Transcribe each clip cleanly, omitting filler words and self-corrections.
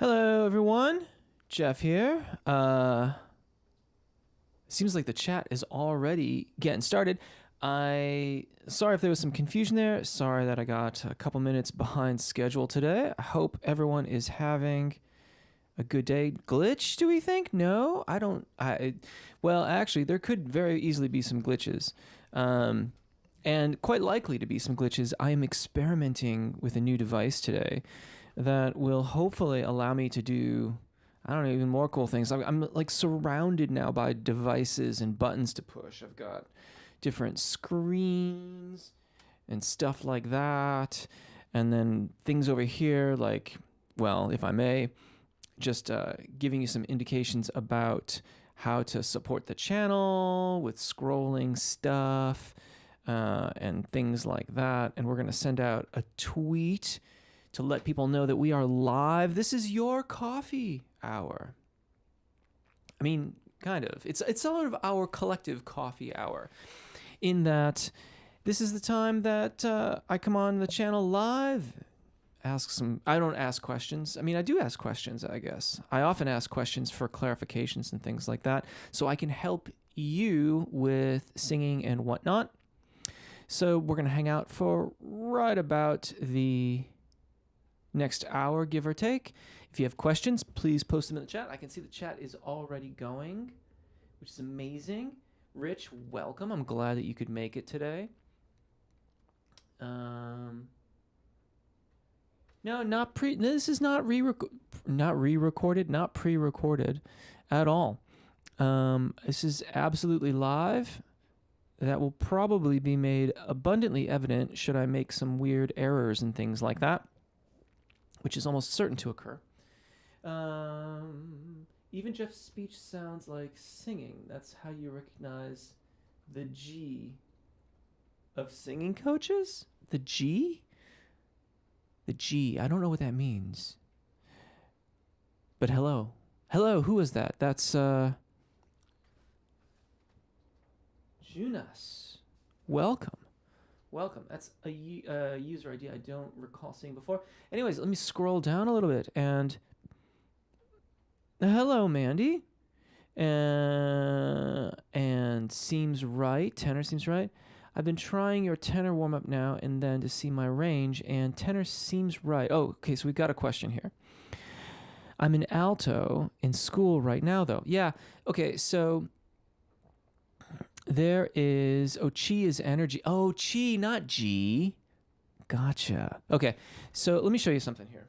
Hello, everyone. Jeff here. Seems like the chat is already getting started. Sorry if there was some confusion there. Sorry that I got a couple minutes behind schedule today. I hope everyone is having a good day. Glitch, do we think? No, I don't. Well, actually, there could very easily be some glitches. And quite likely to be some glitches. I am experimenting with a new device today that will hopefully allow me to do, I don't know, even more cool things. I'm like surrounded now by devices and buttons to push. I've got different screens and stuff like that. And then things over here like, well, if I may, just giving you some indications about how to support the channel with scrolling stuff and things like that. And we're going to send out a tweet to let people know that we are live. This is your coffee hour. I mean, kind of. It's sort of our collective coffee hour in that this is the time that I come on the channel live, I don't ask questions. I mean, I do ask questions, I guess. I often ask questions for clarifications and things like that, so I can help you with singing and whatnot. So we're going to hang out for right about the next hour, give or take. If you have questions, please post them in the chat. I can see the chat is already going, which is amazing. Rich, welcome. I'm glad that you could make it today. No, not pre. This is not re-recorded, not pre-recorded at all. This is absolutely live. That will probably be made abundantly evident should I make some weird errors and things like that, which is almost certain to occur. Even Jeff's speech sounds like singing. That's how you recognize the G of singing coaches? The G? The G. I don't know what that means. But hello. Hello, who is that? That's Junas. Welcome. Welcome. That's a user ID I don't recall seeing before. Anyways, let me scroll down a little bit. And hello, Mandy. And seems right. Tenor seems right. I've been trying your tenor warm-up now and then to see my range, and tenor seems right. Oh, okay, so we've got a question here. I'm an alto in school right now, though. Yeah, okay, so there is, chi is energy. Oh, chi, not G. Gotcha. Okay, so let me show you something here.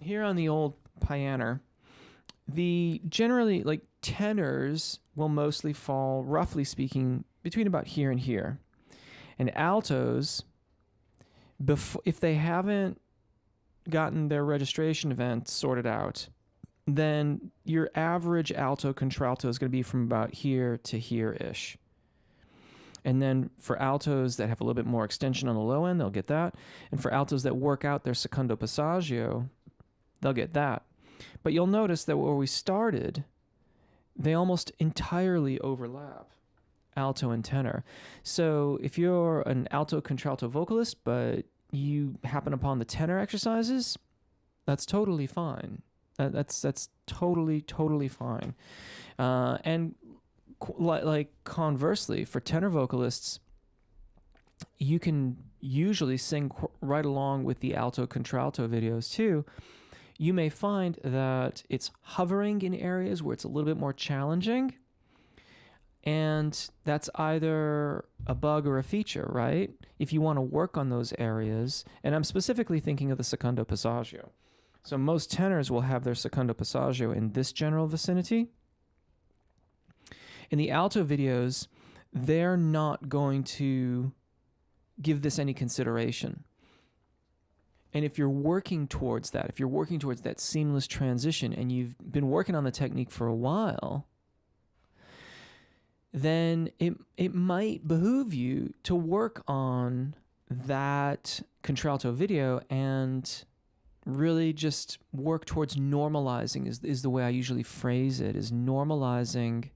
Here on the old piano, generally, like, tenors will mostly fall, roughly speaking, between about here and here. And altos, if they haven't gotten their registration event sorted out, then your average alto contralto is going to be from about here to here-ish. And then for altos that have a little bit more extension on the low end, they'll get that. And for altos that work out their secondo passaggio, they'll get that. But you'll notice that where we started, they almost entirely overlap, alto and tenor. So if you're an alto contralto vocalist, but you happen upon the tenor exercises, that's totally fine. That's totally fine. And like conversely, for tenor vocalists, you can usually sing right along with the alto contralto videos too. You may find that it's hovering in areas where it's a little bit more challenging, and that's either a bug or a feature, right? If you want to work on those areas, and I'm specifically thinking of the secondo passaggio. So most tenors will have their secondo passaggio in this general vicinity. In the alto videos, they're not going to give this any consideration. And if you're working towards that, seamless transition, and you've been working on the technique for a while, then it might behoove you to work on that contralto video and really just work towards normalizing is the way I usually phrase it, is normalizing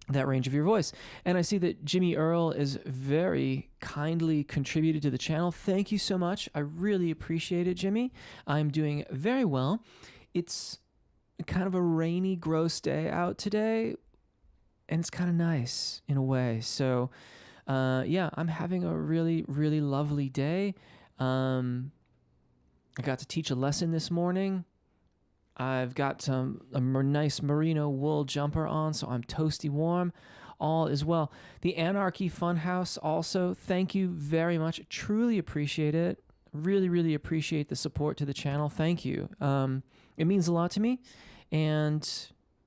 that range of your voice. And I see that Jimmy Earl is very kindly contributed to the channel. Thank you so much. I really appreciate it, Jimmy. I'm doing very well. It's kind of a rainy, gross day out today, and it's kind of nice in a way. So, yeah, I'm having a really, really lovely day. I got to teach a lesson this morning. I've got a nice merino wool jumper on, so I'm toasty warm. All is well. The Anarchy Funhouse also, thank you very much. Truly appreciate it. Really, really appreciate the support to the channel. Thank you. It means a lot to me. And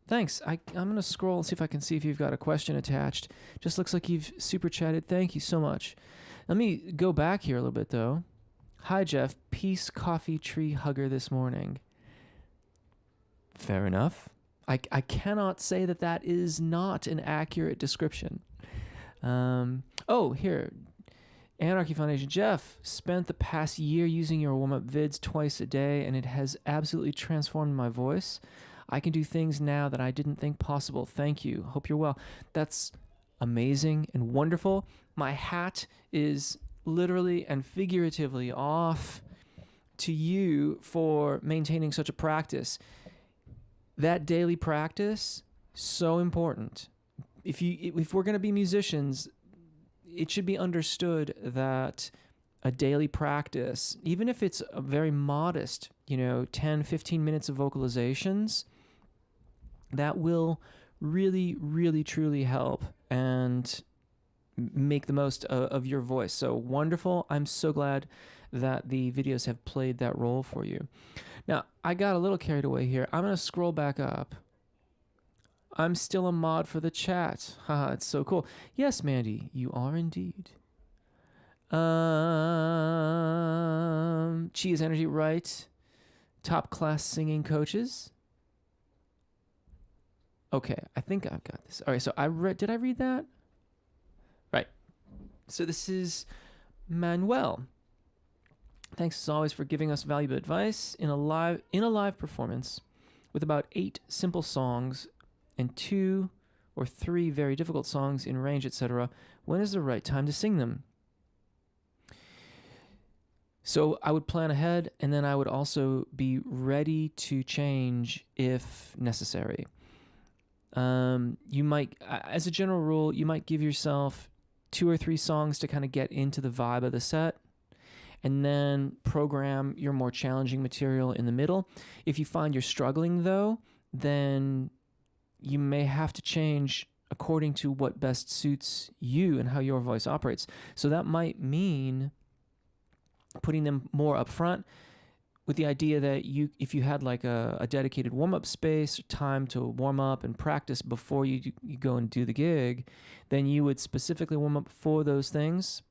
thanks. I'm going to scroll and see if you've got a question attached. Just looks like you've super chatted. Thank you so much. Let me go back here a little bit, though. Hi, Jeff. Peace coffee tree hugger this morning. Fair enough. I cannot say that is not an accurate description. Here. Anarchy Foundation. Jeff, spent the past year using your warm-up vids twice a day, and it has absolutely transformed my voice. I can do things now that I didn't think possible. Thank you. Hope you're well. That's amazing and wonderful. My hat is literally and figuratively off to you for maintaining such a practice. That daily practice, so important. If we're going to be musicians, it should be understood that a daily practice, even if it's a very modest, 10, 15 minutes of vocalizations, that will really, really, truly help and make the most of your voice. So wonderful. I'm so glad that the videos have played that role for you. Now, I got a little carried away here. I'm going to scroll back up. I'm still a mod for the chat. Haha, it's so cool. Yes, Mandy, you are indeed. Chi is Energy, right? Top class singing coaches. Okay, I think I've got this. All right, so did I read that? Right. So this is Manuel. Thanks as always for giving us valuable advice in a live performance with about 8 simple songs and 2 or 3 very difficult songs in range, etc. When is the right time to sing them? So I would plan ahead, and then I would also be ready to change if necessary. You might, as a general rule, you might give yourself 2 or 3 songs to kind of get into the vibe of the set, and then program your more challenging material in the middle. If you find you're struggling, though, then you may have to change according to what best suits you and how your voice operates. So that might mean putting them more up front with the idea that if you had like a dedicated warm-up space, time to warm up and practice before you go and do the gig, then you would specifically warm up for those things,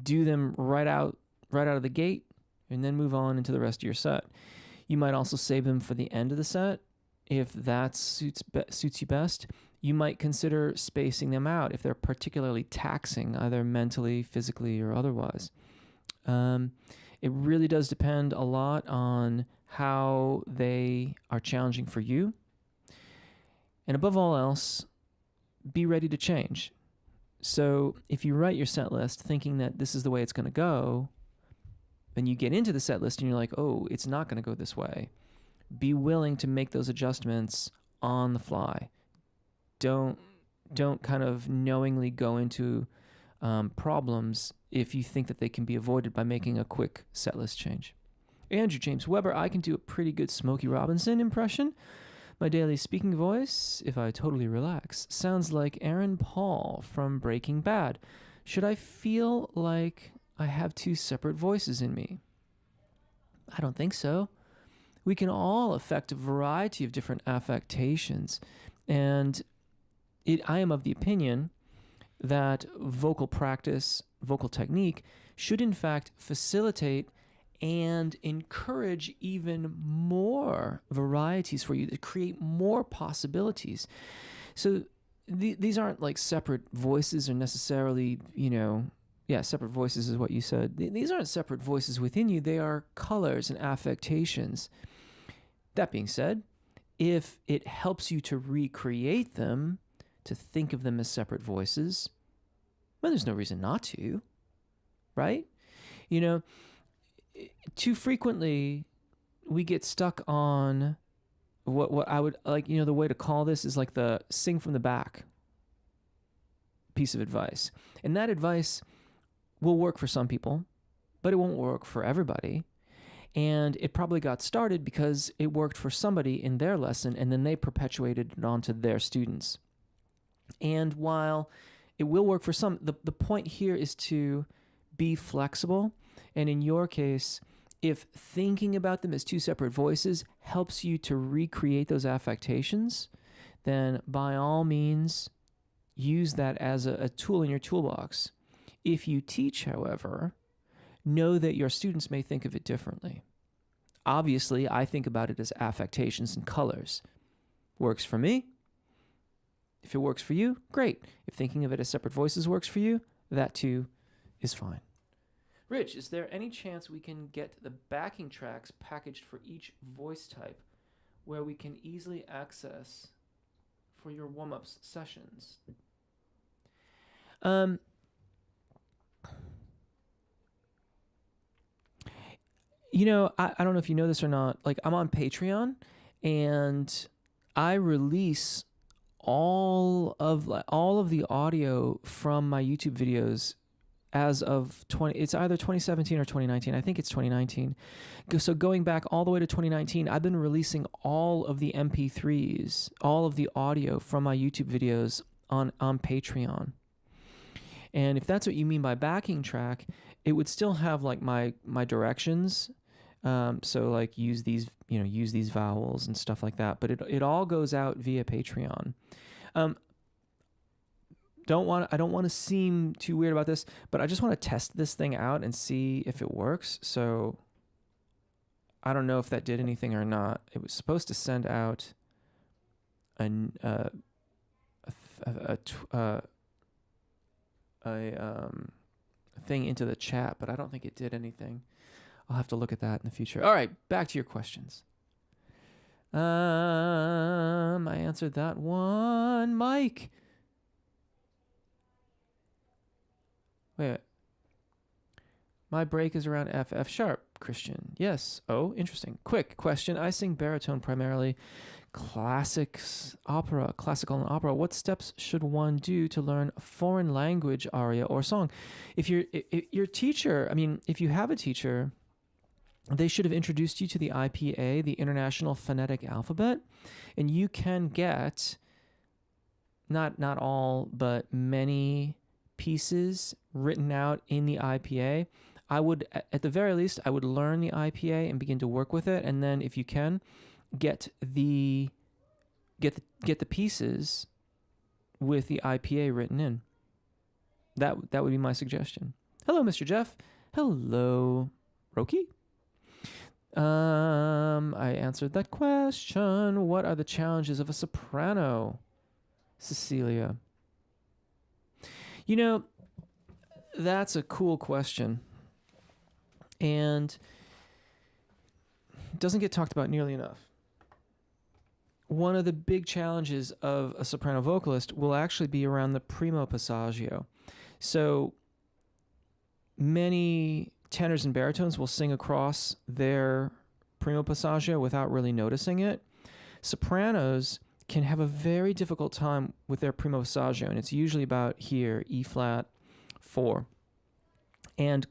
do them right out of the gate, and then move on into the rest of your set. You might also save them for the end of the set if that suits you best. You might consider spacing them out if they're particularly taxing, either mentally, physically, or otherwise. It really does depend a lot on how they are challenging for you. And above all else, be ready to change. So if you write your set list thinking that this is the way it's going to go, then you get into the set list and you're like, oh, it's not going to go this way. Be willing to make those adjustments on the fly. Don't kind of knowingly go into problems if you think that they can be avoided by making a quick setlist change. Andrew James Weber, I can do a pretty good Smokey Robinson impression. My daily speaking voice, if I totally relax, sounds like Aaron Paul from Breaking Bad. Should I feel like I have 2 separate voices in me? I don't think so. We can all affect a variety of different affectations, and I am of the opinion that vocal practice, vocal technique, should in fact facilitate and encourage even more varieties for you, to create more possibilities. So these aren't like separate voices or necessarily, separate voices is what you said. These aren't separate voices within you. They are colors and affectations. That being said, if it helps you to recreate them, to think of them as separate voices, well, there's no reason not to, right? You know, too frequently we get stuck on what I would like, the way to call this is like the sing from the back piece of advice. And that advice will work for some people, but it won't work for everybody. And it probably got started because it worked for somebody in their lesson, and then they perpetuated it onto their students. And while it will work for some, the point here is to be flexible. And in your case, if thinking about them as two separate voices helps you to recreate those affectations, then by all means, use that as a tool in your toolbox. If you teach, however, know that your students may think of it differently. Obviously, I think about it as affectations and colors. Works for me. If it works for you, great. If thinking of it as separate voices works for you, that too is fine. Rich, is there any chance we can get the backing tracks packaged for each voice type where we can easily access for your warm-ups sessions? I don't know if you know this or not. Like, I'm on Patreon, and I release all of the audio from my YouTube videos as of it's either 2017 or 2019. I think it's 2019. So going back all the way to 2019, I've been releasing all of the MP3s, all of the audio from my YouTube videos on Patreon. And if that's what you mean by backing track, it would still have like my directions. So like use these vowels and stuff like that. But it all goes out via Patreon. I don't want to seem too weird about this, but I just want to test this thing out and see if it works. So I don't know if that did anything or not. It was supposed to send out a thing into the chat, but I don't think it did anything. I'll have to look at that in the future. All right, back to your questions. I answered that one. Mike. Wait. My break is around F sharp, Christian. Yes. Oh, interesting. Quick question. I sing baritone primarily. Classical and opera. What steps should one do to learn a foreign language aria or song? If your teacher, if you have a teacher, they should have introduced you to the IPA, the International Phonetic Alphabet, and you can get not all, but many pieces written out in the IPA. I would, at the very least, I would learn the IPA and begin to work with it, and then if you can, get the pieces with the IPA written in. That would be my suggestion. Hello, Mr. Jeff. Hello, Roki. I answered that question. What are the challenges of a soprano? Cecilia. That's a cool question. And it doesn't get talked about nearly enough. One of the big challenges of a soprano vocalist will actually be around the primo passaggio. So many tenors and baritones will sing across their primo passaggio without really noticing it. Sopranos can have a very difficult time with their primo passaggio, and it's usually about here, E flat 4. And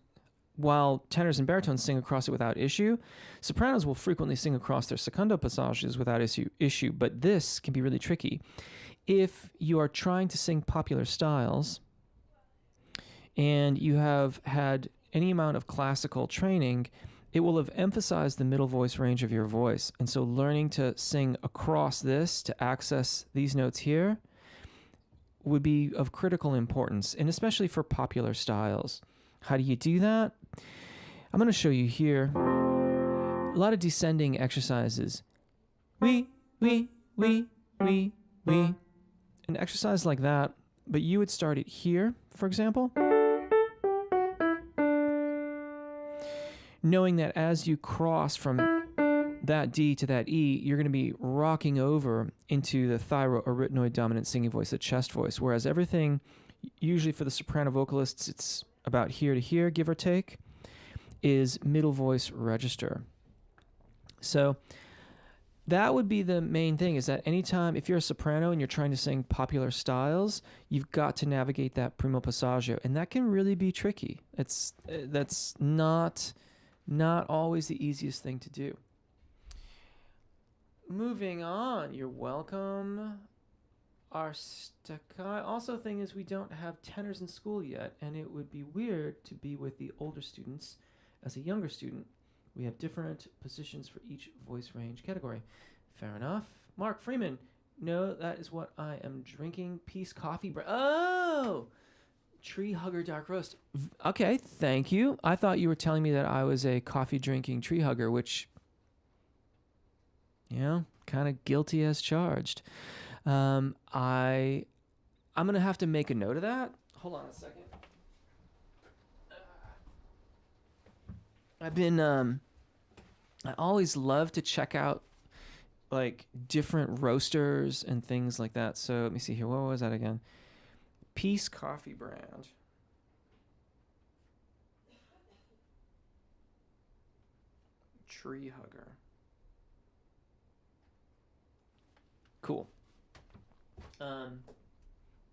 while tenors and baritones sing across it without issue, sopranos will frequently sing across their secondo passages without issue, but this can be really tricky. If you are trying to sing popular styles and you have had any amount of classical training, it will have emphasized the middle voice range of your voice. And so learning to sing across this to access these notes here would be of critical importance, and especially for popular styles. How do you do that? I'm going to show you here a lot of descending exercises. We. An exercise like that, but you would start it here, for example. Knowing that as you cross from that D to that E, you're going to be rocking over into the thyroarytenoid dominant singing voice, the chest voice. Whereas everything, usually for the soprano vocalists, it's about here to here, give or take, is middle voice register. So that would be the main thing, is that anytime, if you're a soprano and you're trying to sing popular styles, you've got to navigate that primo passaggio, and that can really be tricky. That's not always the easiest thing to do. Moving on, you're welcome. Our staccato. Also, thing is, we don't have tenors in school yet, and it would be weird to be with the older students as a younger student. We have different positions for each voice range category. Fair enough. Mark Freeman. No, that is what I am drinking. Peace coffee. Oh! Tree hugger dark roast. Okay, thank you. I thought you were telling me that I was a coffee drinking tree hugger, which, kind of guilty as charged. I'm going to have to make a note of that. Hold on a second. I've been, I always love to check out like different roasters and things like that. So let me see here. What was that again? Peace Coffee brand. Tree hugger. Cool.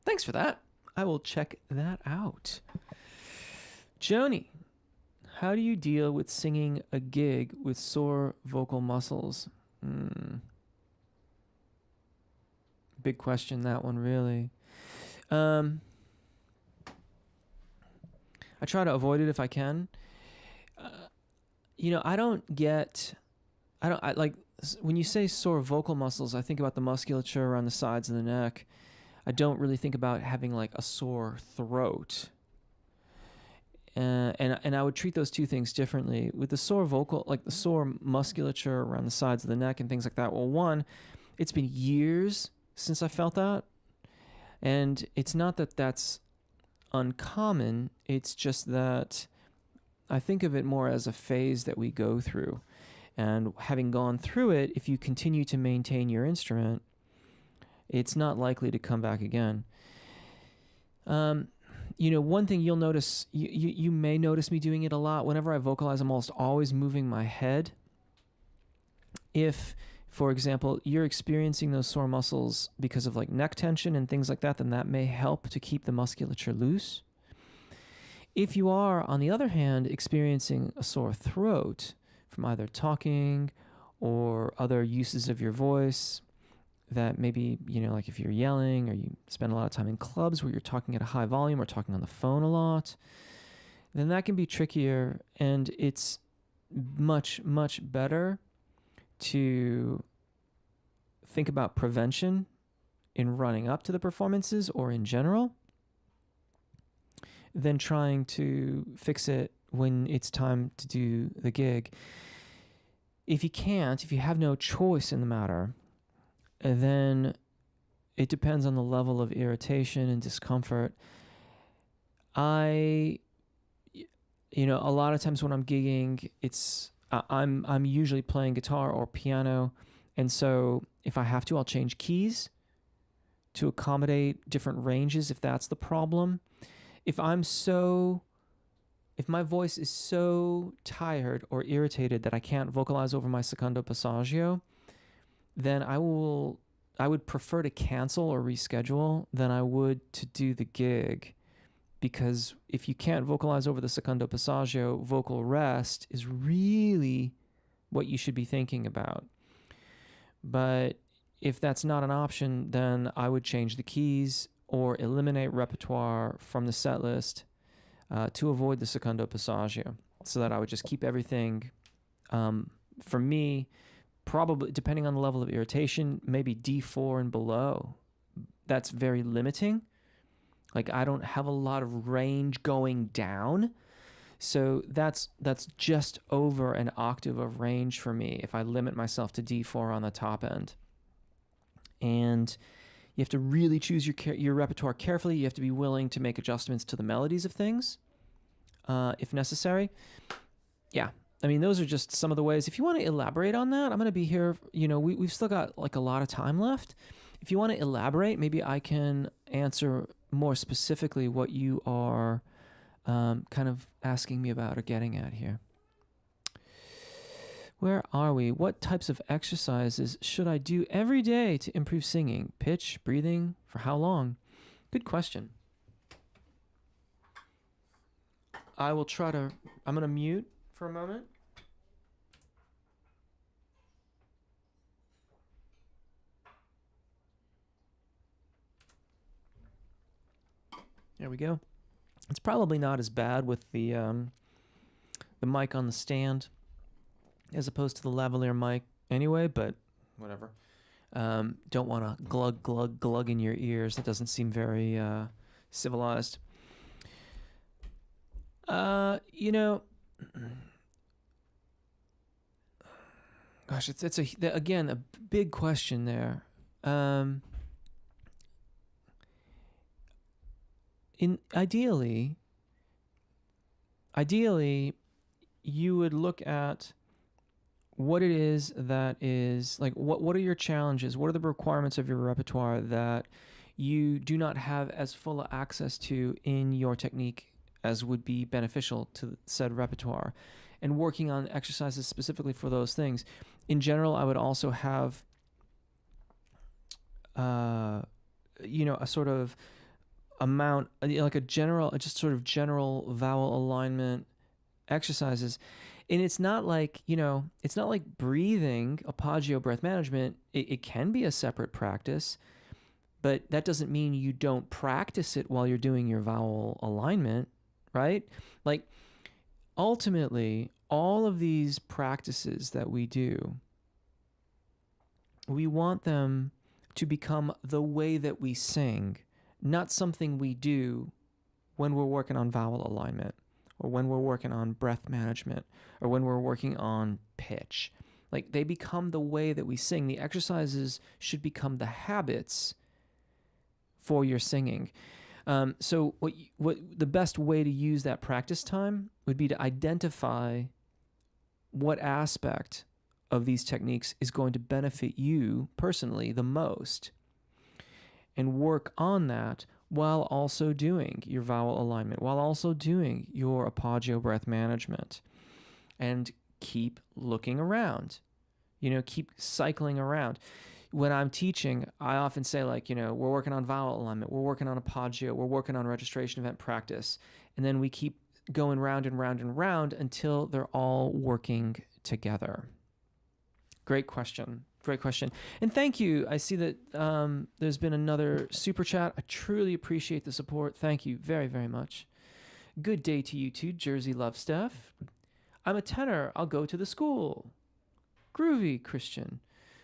Thanks for that. I will check that out. Joni, how do you deal with singing a gig with sore vocal muscles? Big question, that one, really. I try to avoid it if I can. When you say sore vocal muscles, I think about the musculature around the sides of the neck. I don't really think about having like a sore throat. And I would treat those two things differently. With the sore vocal, like the sore musculature around the sides of the neck and things like that. Well, one, it's been years since I felt that. And it's not that that's uncommon. It's just that I think of it more as a phase that we go through. And having gone through it, if you continue to maintain your instrument, it's not likely to come back again. One thing you'll notice, you may notice me doing it a lot. Whenever I vocalize, I'm almost always moving my head. If, for example, you're experiencing those sore muscles because of like neck tension and things like that, then that may help to keep the musculature loose. If you are, on the other hand, experiencing a sore throat from either talking or other uses of your voice, that maybe, like if you're yelling or you spend a lot of time in clubs where you're talking at a high volume or talking on the phone a lot, then that can be trickier, and it's much, much better to think about prevention in running up to the performances or in general than trying to fix it when it's time to do the gig. If you have no choice in the matter, then it depends on the level of irritation and discomfort. A lot of times when I'm gigging, I'm usually playing guitar or piano, and so if I have to, I'll change keys to accommodate different ranges if that's the problem. If my voice is so tired or irritated that I can't vocalize over my secondo passaggio, then I would prefer to cancel or reschedule than I would to do the gig. Because if you can't vocalize over the secondo passaggio, vocal rest is really what you should be thinking about. But if that's not an option, then I would change the keys or eliminate repertoire from the set list to avoid the secondo passaggio, so that I would just keep everything, for me, probably, depending on the level of irritation, maybe D4 and below. That's very limiting. Like, I don't have a lot of range going down, so that's just over an octave of range for me if I limit myself to D4 on the top end. And you have to really choose your repertoire carefully. You have to be willing to make adjustments to the melodies of things, if necessary. Yeah, I mean, those are just some of the ways. If you want to elaborate on that, I'm going to be here. We've still got like a lot of time left. If you want to elaborate, maybe I can answer more specifically what you are kind of asking me about or getting at here. Where are we? What types of exercises should I do every day to improve singing? Pitch, breathing, for how long? Good question. I'm going to mute for a moment. There we go. It's probably not as bad with the mic on the stand as opposed to the lavalier mic anyway, but whatever. Don't want to glug, glug, glug in your ears. That doesn't seem very civilized. Gosh, it's again a big question there. Ideally, you would look at what it is that is like what are your challenges? What are the requirements of your repertoire that you do not have as full access to in your technique as would be beneficial to said repertoire, and working on exercises specifically for those things. In general, I would also have a sort of amount, like just sort of general vowel alignment exercises. And it's not like, it's not like breathing, arpeggio breath management. It can be a separate practice, but that doesn't mean you don't practice it while you're doing your vowel alignment, right? Like, ultimately, all of these practices that we do, we want them to become the way that we sing, not something we do when we're working on vowel alignment or when we're working on breath management or when we're working on pitch. Like, they become the way that we sing. The exercises should become the habits for your singing. So what the best way to use that practice time would be to identify what aspect of these techniques is going to benefit you personally the most, and work on that while also doing your vowel alignment, while also doing your arpeggio breath management, and keep looking around, keep cycling around. When I'm teaching, I often say, like, we're working on vowel alignment, we're working on arpeggio, we're working on registration event practice, and then we keep going round and round and round until they're all working together. Great question. And thank you. I see that there's been another super chat. I truly appreciate the support. Thank you very, very much. Good day to you too, Jersey Love Steph. I'm a tenor. I'll go to the school. Groovy, Christian.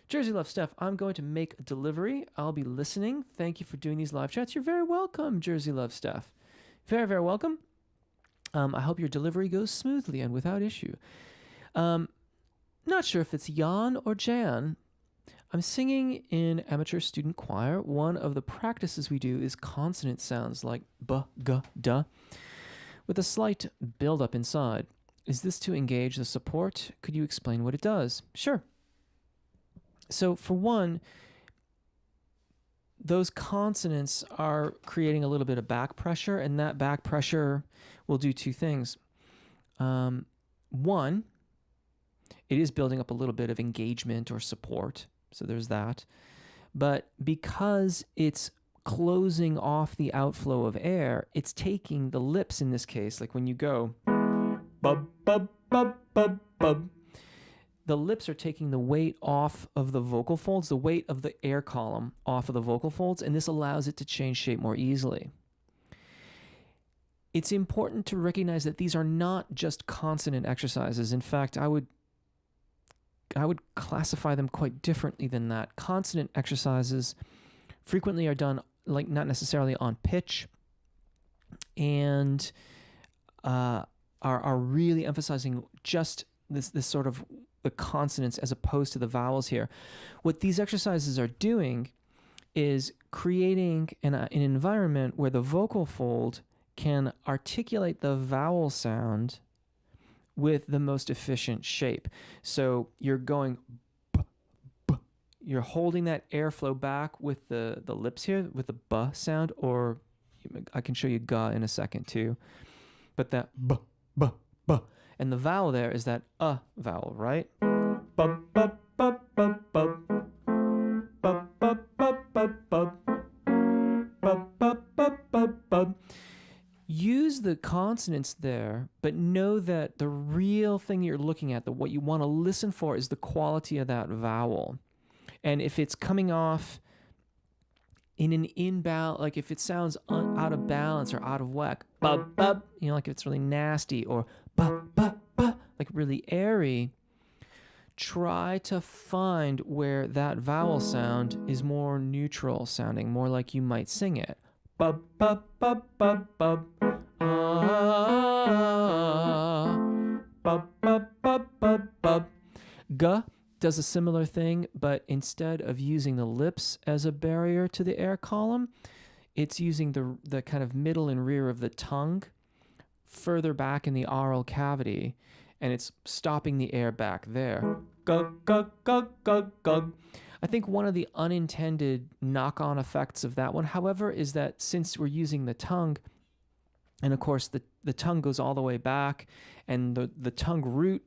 Jersey Love Steph, I'm going to make a delivery. I'll be listening. Thank you for doing these live chats. You're very welcome, Jersey Love Steph. Very, very welcome. I hope your delivery goes smoothly and without issue. Not sure if it's Jan or Jan. I'm singing in amateur student choir. One of the practices we do is consonant sounds like b, g, d, with a slight build-up inside. Is this to engage the support? Could you explain what it does? Sure. So for one, those consonants are creating a little bit of back pressure, and that back pressure will do two things. One, it is building up a little bit of engagement or support. So there's that. But because it's closing off the outflow of air, it's taking the lips in this case, like when you go bub, bub, bub, bub, bub, the lips are taking the weight off of the vocal folds, the weight of the air column off of the vocal folds, and this allows it to change shape more easily. It's important to recognize that these are not just consonant exercises. In fact, I would classify them quite differently than that. Consonant exercises frequently are done like not necessarily on pitch, and are really emphasizing just this sort of the consonants as opposed to the vowels here. What these exercises are doing is creating an environment where the vocal fold can articulate the vowel sound with the most efficient shape. So you're going, you're holding that airflow back with the lips here, with the b sound, or I can show you ga in a second too. But that b, b, b. And the vowel there is that vowel, right? Bub, bub, bub, bub, bub. Bub, bub, bub, bub, bub. Bub, bub, bub, bub, bub. Use the consonants there, but know that the real thing you're looking at, what you want to listen for, is the quality of that vowel. And if it's coming off in an inbound, like if it sounds out of balance or out of whack, bub, bub, like if it's really nasty, or bub, bub, bub, like really airy, try to find where that vowel sound is more neutral sounding, more like you might sing it. Bub, bub, bub, bub, bub. Bub, bub, bub, bub, bub. G does a similar thing, but instead of using the lips as a barrier to the air column, it's using the kind of middle and rear of the tongue further back in the oral cavity, and it's stopping the air back there. Gug, gug, gug, gug, gug. I think one of the unintended knock-on effects of that one, however, is that since we're using the tongue, and of course the tongue goes all the way back, and the tongue root,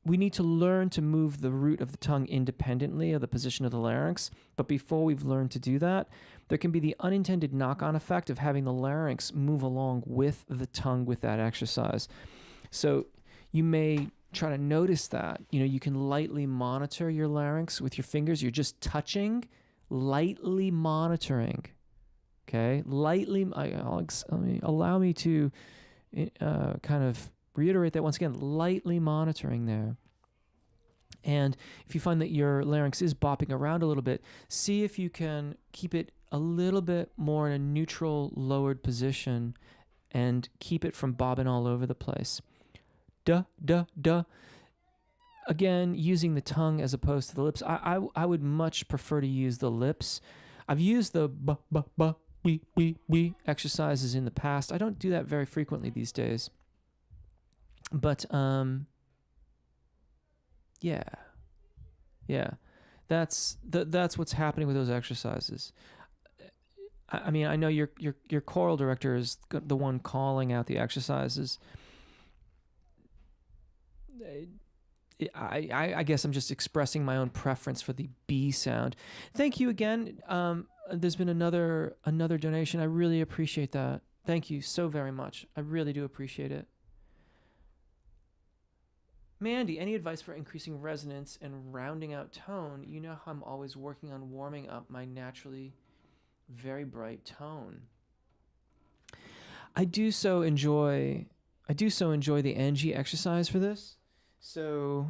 we need to learn to move the root of the tongue independently of the position of the larynx. But before we've learned to do that, there can be the unintended knock-on effect of having the larynx move along with the tongue with that exercise. So you may try to notice that. You can lightly monitor your larynx with your fingers. You're just touching, lightly monitoring. Okay? Lightly, allow me to kind of reiterate that once again, lightly monitoring there. And if you find that your larynx is bopping around a little bit, see if you can keep it a little bit more in a neutral, lowered position and keep it from bobbing all over the place. Duh, duh, duh. Again, using the tongue as opposed to the lips. I would much prefer to use the lips. I've used the we exercises in the past. I don't do that very frequently these days. But yeah, that's what's happening with those exercises. I mean, I know your choral director is the one calling out the exercises. I guess I'm just expressing my own preference for the B sound. Thank you again. There's been another donation. I really appreciate that. Thank you so very much. I really do appreciate it. Mandy, any advice for increasing resonance and rounding out tone? You know how I'm always working on warming up my naturally very bright tone. I do so enjoy the Angie exercise for this. So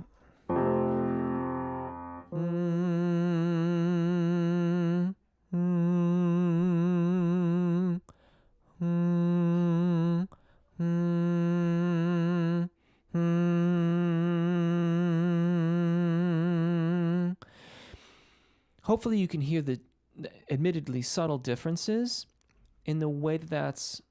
hopefully you can hear the admittedly subtle differences in the way that's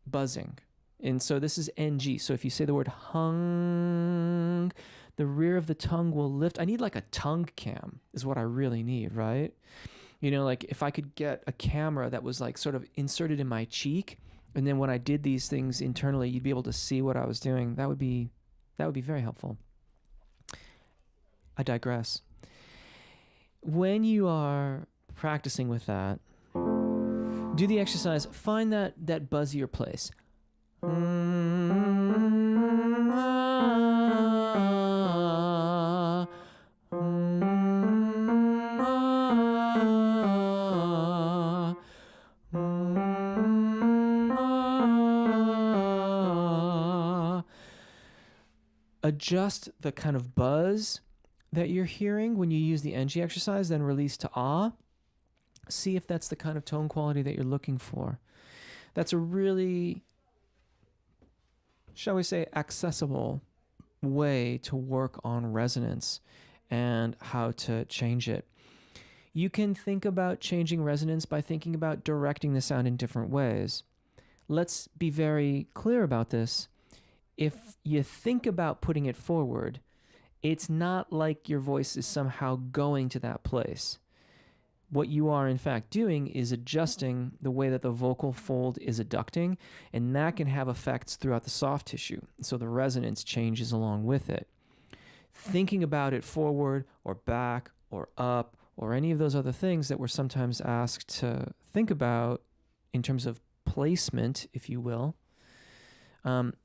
buzzing. And so this is NG. So if you say the word hung, the rear of the tongue will lift. I need like a tongue cam is what I really need, right? Like if I could get a camera that was like sort of inserted in my cheek, and then when I did these things internally, you'd be able to see what I was doing. That would be very helpful. I digress. When you are practicing with that, do the exercise, find that buzzier place. Adjust the kind of buzz that you're hearing when you use the NG exercise, then release to ah. See if that's the kind of tone quality that you're looking for. That's a really, shall we say, accessible way to work on resonance and how to change it. You can think about changing resonance by thinking about directing the sound in different ways. Let's be very clear about this. if you think about putting it forward, it's not like your voice is somehow going to that place. What you are in fact doing is adjusting the way that the vocal fold is adducting, and that can have effects throughout the soft tissue. So the resonance changes along with it. Thinking about it forward or back or up or any of those other things that we're sometimes asked to think about in terms of placement, if you will,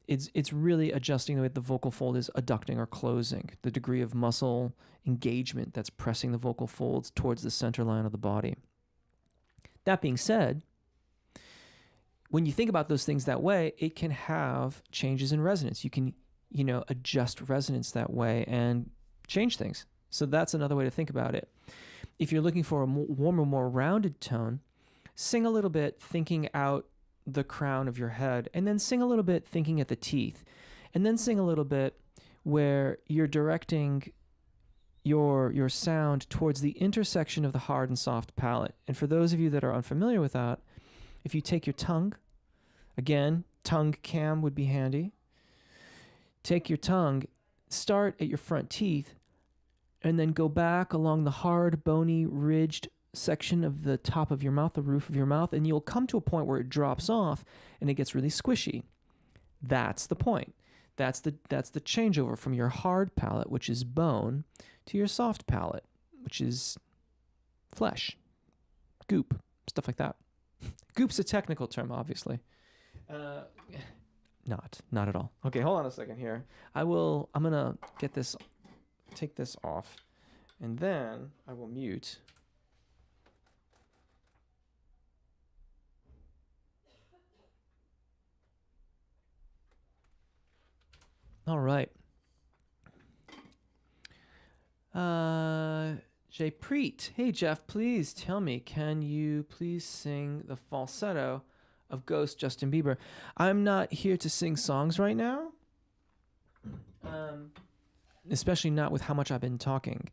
it's really adjusting the way the vocal fold is adducting or closing, the degree of muscle engagement that's pressing the vocal folds towards the center line of the body. That being said, when you think about those things that way, it can have changes in resonance. You can, adjust resonance that way and change things. So that's another way to think about it. If you're looking for a warmer, more rounded tone, sing a little bit thinking out the crown of your head, and then sing a little bit thinking at the teeth, and then sing a little bit where you're directing your sound towards the intersection of the hard and soft palate. And for those of you that are unfamiliar with that, if you take your tongue, again, tongue cam would be handy. Take your tongue, start at your front teeth, and then go back along the hard, bony, ridged section of the top of your mouth, the roof of your mouth, and you'll come to a point where it drops off and it gets really squishy. That's the point. That's the changeover from your hard palate, which is bone, to your soft palate, which is flesh, goop, stuff like that. Goop's a technical term, obviously. Not at all. Okay, hold on a second here. I'm gonna take this off, and then I will mute. All right. Jay Preet. Hey, Jeff, please tell me, can you please sing the falsetto of Ghost Justin Bieber? I'm not here to sing songs right now, especially not with how much I've been talking.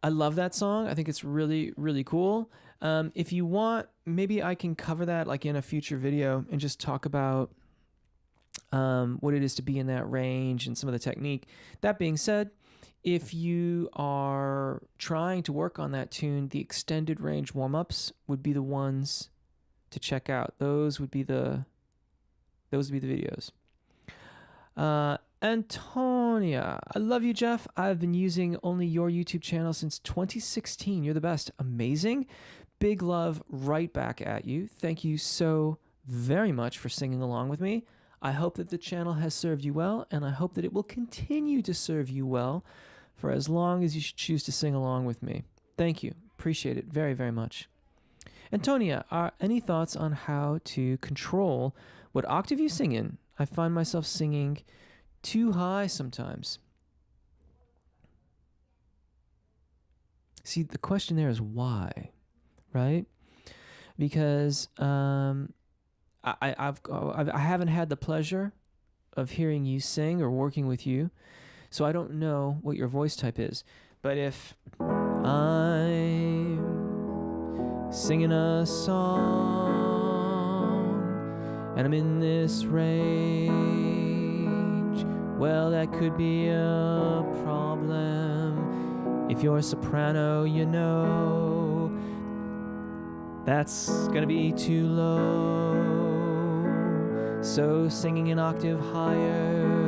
I love that song. I think it's really, really cool. If you want, maybe I can cover that like in a future video and just talk about what it is to be in that range and some of the technique. That being said, if you are trying to work on that tune, the extended range warm-ups would be the ones to check out. Those would be the videos. Antonia, I love you, Jeff. I've been using only your YouTube channel since 2016. You're the best. Amazing. Big love right back at you. Thank you so very much for singing along with me. I hope that the channel has served you well, and I hope that it will continue to serve you well for as long as you should choose to sing along with me. Thank you. Appreciate it very, very much. Antonia, any thoughts on how to control what octave you sing in? I find myself singing too high sometimes. See, the question there is why, right? Because I haven't had the pleasure of hearing you sing or working with you, so I don't know what your voice type is. But if I'm singing a song and I'm in this range, well, that could be a problem. If you're a soprano, that's gonna be too low. So singing an octave higher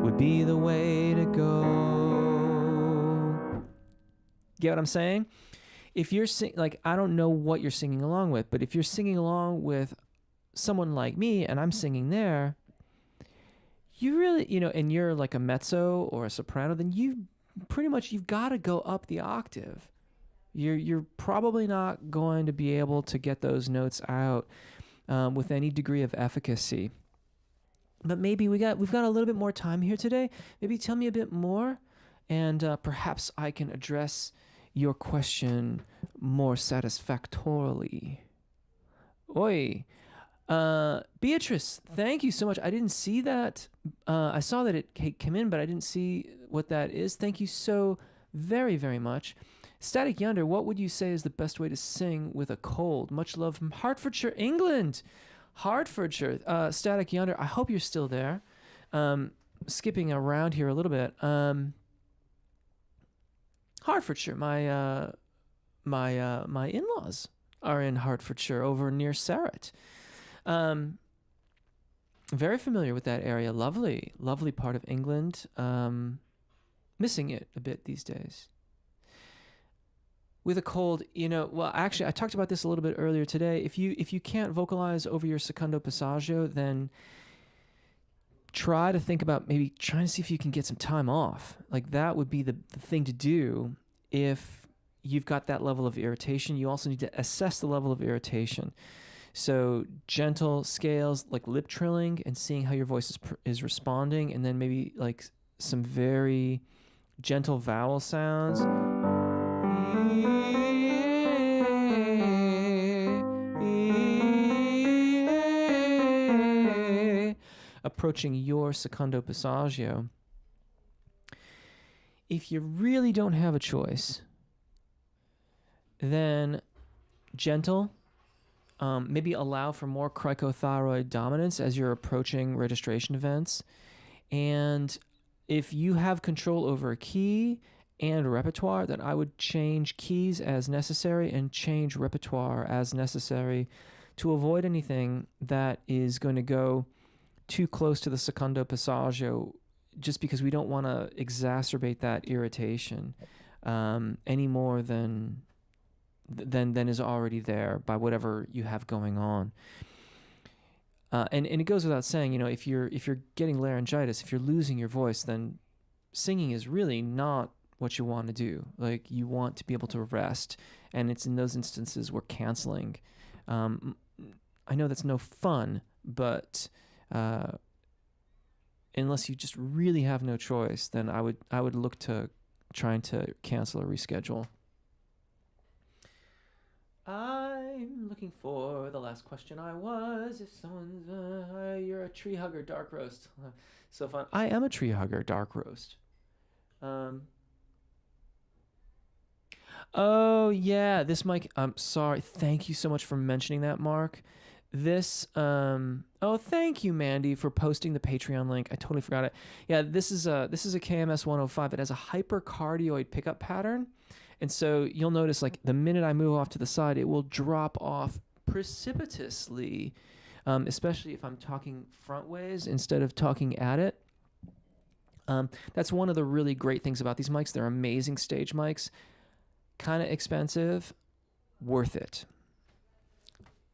would be the way to go. Get what I'm saying? If you're I don't know what you're singing along with, but if you're singing along with someone like me and I'm singing there, you really, and you're like a mezzo or a soprano, then you've got to go up the octave. You're probably not going to be able to get those notes out with any degree of efficacy. But maybe we've got a little bit more time here today. Maybe tell me a bit more, and perhaps I can address your question more satisfactorily. Oi. Beatrice, thank you so much. I didn't see that. I saw that it came in, but I didn't see what that is. Thank you so very, very much. Static Yonder, what would you say is the best way to sing with a cold? Much love from Hertfordshire, England. Hertfordshire, Static Yonder. I hope you're still there. Skipping around here a little bit. Hertfordshire. My in-laws are in Hertfordshire, over near Sarrett. Very familiar with that area. Lovely, lovely part of England. Missing it a bit these days. With a cold, well, actually, I talked about this a little bit earlier today. If you can't vocalize over your secondo passaggio, then try to think about maybe trying to see if you can get some time off. Like, that would be the thing to do if you've got that level of irritation. You also need to assess the level of irritation. So gentle scales, like lip trilling, and seeing how your voice is responding, and then maybe like some very gentle vowel sounds. Approaching your secondo passaggio. If you really don't have a choice, then gentle. Maybe allow for more cricothyroid dominance as you're approaching registration events. And if you have control over a key and repertoire, then I would change keys as necessary and change repertoire as necessary to avoid anything that is going to go too close to the secondo passaggio, just because we don't want to exacerbate that irritation any more than is already there by whatever you have going on. And it goes without saying, if you're getting laryngitis, if you're losing your voice, then singing is really not what you want to do. Like, you want to be able to rest, and it's in those instances where canceling. I know that's no fun, but unless you just really have no choice, then I would look to trying to cancel or reschedule. I'm looking for the last question. If someone's you're a tree hugger, dark roast. So fun. I am a tree hugger, dark roast. Oh yeah, this mic. I'm sorry. Thank you so much for mentioning that, Mark. This oh, thank you, Mandy, for posting the Patreon link. I totally forgot it. Yeah, this is a KMS 105. It has a hypercardioid pickup pattern. And so you'll notice, like, the minute I move off to the side, it will drop off precipitously, especially if I'm talking front ways instead of talking at it. That's one of the really great things about these mics. They're amazing stage mics. Kind of expensive, worth it.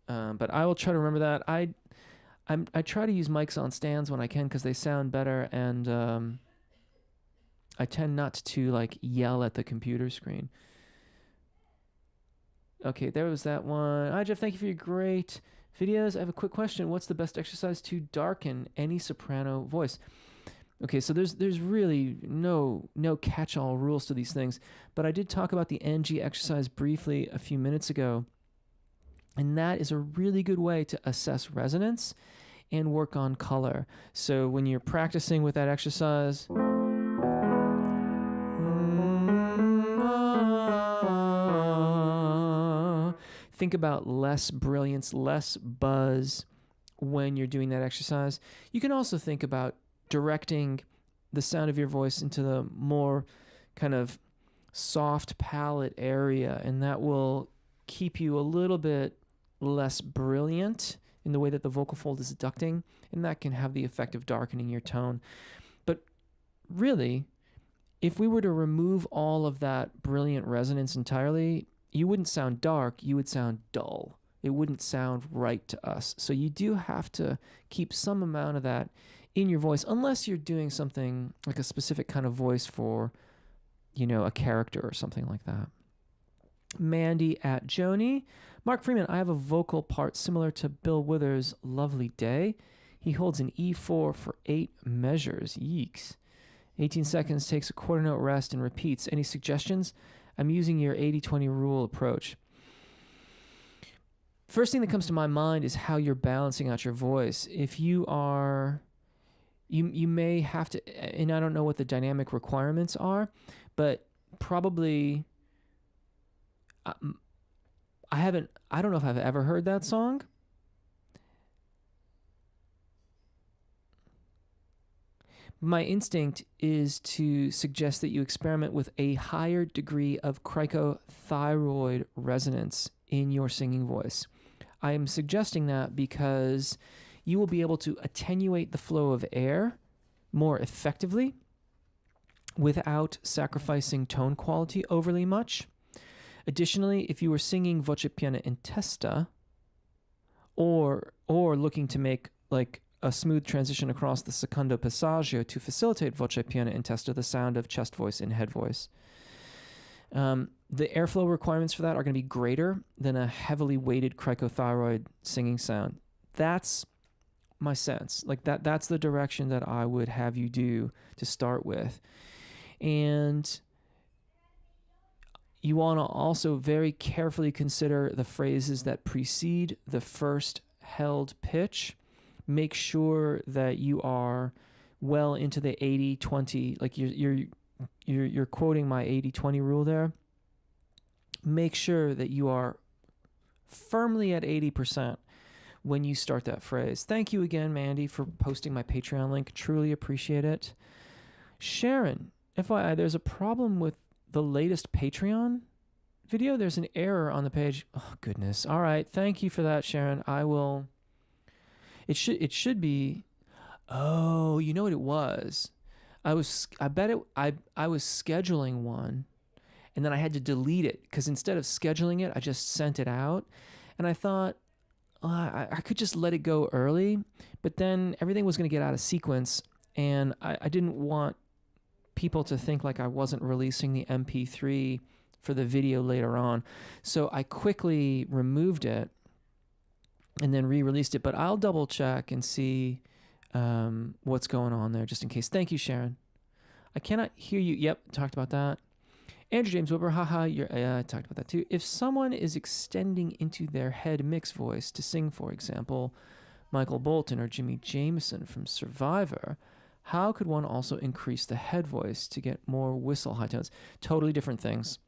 But I will try to remember that. I try to use mics on stands when I can because they sound better, and I tend not to like yell at the computer screen. Okay, there was that one. Hi, Jeff. Thank you for your great videos. I have a quick question. What's the best exercise to darken any soprano voice? Okay, so there's really no catch-all rules to these things, but I did talk about the NG exercise briefly a few minutes ago, and that is a really good way to assess resonance and work on color. So when you're practicing with that exercise, think about less brilliance, less buzz when you're doing that exercise. You can also think about directing the sound of your voice into the more kind of soft palate area, and that will keep you a little bit less brilliant in the way that the vocal fold is ducting, and that can have the effect of darkening your tone. But really, if we were to remove all of that brilliant resonance entirely, you wouldn't sound dark, you would sound dull. It wouldn't sound right to us. So you do have to keep some amount of that in your voice, unless you're doing something like a specific kind of voice for, a character or something like that. Mandy at Joni. Mark Freeman, I have a vocal part similar to Bill Withers' Lovely Day. He holds an E4 for 8 measures. Yeeks. 18 seconds, takes a quarter note rest, and repeats. Any suggestions? I'm using your 80-20 rule approach. First thing that comes to my mind is how you're balancing out your voice. If you are, you may have to, and I don't know what the dynamic requirements are, but probably, I don't know if I've ever heard that song. my instinct is to suggest that you experiment with a higher degree of cricothyroid resonance in your singing voice. I am suggesting that because you will be able to attenuate the flow of air more effectively without sacrificing tone quality overly much. Additionally, if you were singing voce piana in testa, or looking to make like a smooth transition across the secondo passaggio to facilitate voce piana in testa, the sound of chest voice and head voice, the airflow requirements for that are going to be greater than a heavily weighted cricothyroid singing sound. That's my sense. Like that's the direction that I would have you do to start with. And you want to also very carefully consider the phrases that precede the first held pitch. Make sure that you are well into the 80-20, like you're quoting my 80-20 rule there. Make sure that you are firmly at 80% when you start that phrase. Thank you again, Mandy, for posting my Patreon link. Truly appreciate it. Sharon, FYI, there's a problem with the latest Patreon video. There's an error on the page. Oh, goodness. All right. Thank you for that, Sharon. I will... It should be... Oh, you know what it was? I was scheduling one, and then I had to delete it because instead of scheduling it, I just sent it out. And I thought, I could just let it go early, but then everything was going to get out of sequence, and I didn't want people to think like I wasn't releasing the MP3 for the video later on. So I quickly removed it and then re-released it, but I'll double check and see what's going on there just in case. Thank you, Sharon. I cannot hear you. Yep, talked about that. Andrew James Wilbur, haha, I talked about that too. If someone is extending into their head mix voice to sing, for example, Michael Bolton or Jimmy Jameson from Survivor, how could one also increase the head voice to get more whistle high tones? Totally different things.